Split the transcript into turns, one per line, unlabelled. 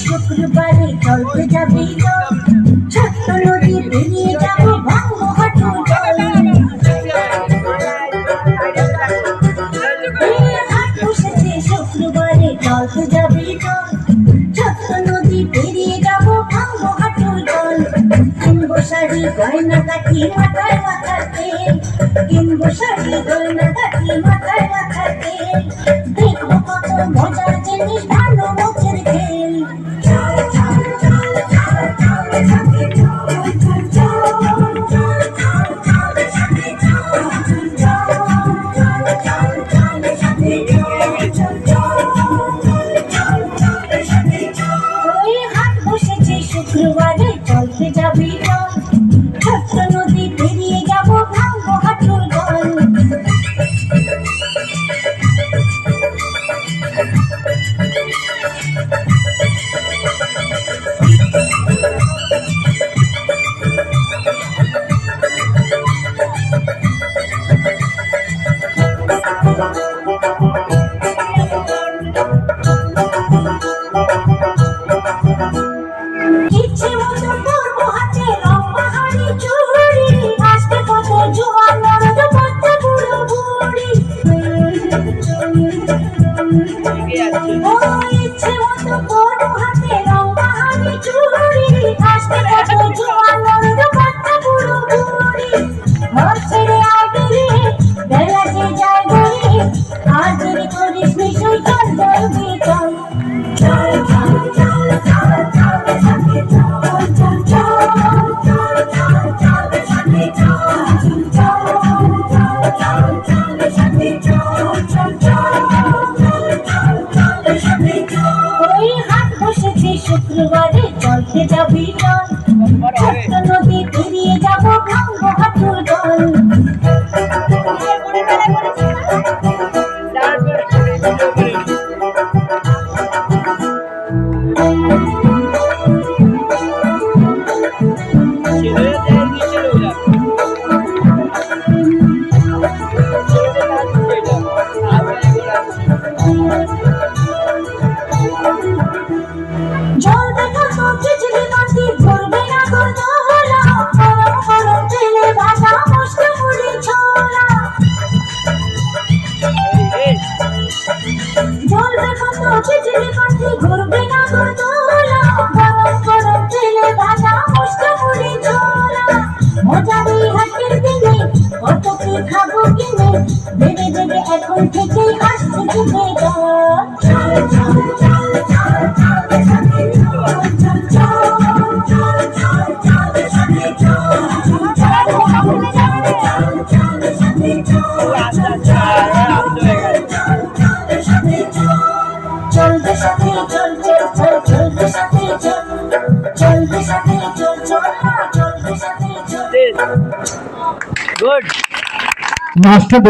শুক্রবারে চলতে যাবি ছোট্ট নদী পেরিয়ে যাবো ভাঙবো হাঁটু জল। হাট বসেছে শুক্রবারে চলতে যাবি ছোট্ট নদী পেরিয়ে যাবো ভাঙবো হাঁটু জল। কিনবো শাড়ি গয়না কাটি মাথায় মাথাতে, কিনবো শাড়ি গয়না কাটি মাথায় মাথাতে, দেখবো কত মজার জিনিস ভালো মজের খেল। শুক্রবারে চলতে যাবি ছোট্ট নদী পেরিয়ে যাবো ভাঙবো হাঁটুর জল। ইচ্ছে মতো করবো হাতে লম্বা হাড়ি চুড়ি, আসতে কত জোয়ান নরদ বাচ্চা বুড়ো বুড়ি। ইচ্ছে মতো করবো হাতে লম্বা হাড়ি চুড়ি, আসতে কত জোয়ান নরদ বাচ্চা বুড়ো বুড়ি। ঘর ছেড়ে আগে বেলা যে যায় গড়ি, আর যদি করিস নিশ্চয় চল জলদি চল। শুক্রবারে চলতে যাবি চল ছোট্ট নদী পেরিয়ে যাবো ভাঙবো হাঁটুর জল। জল দেখা তো খিচড়ি মাটি ঘুরবে না গরদোলা, গরম গরম তেলে ভাজা মস্ত মুড়ি ছোলা। জল দেখা তো খিচড়ি মাটি ঘুরবে না গরদোলা, গরম গরম তেলে ভাজা মস্ত মুড়ি ছোলা। মজার হাটের দিনে কত কি খাবো কিনে, ভেবে ভেবে এখন থেকেই আসছে জিভে জল। চলবে সাথে চল চল চল, চলবে সাথে চল, চলবে সাথে চল চল, চলবে সাথে চল।
Good master.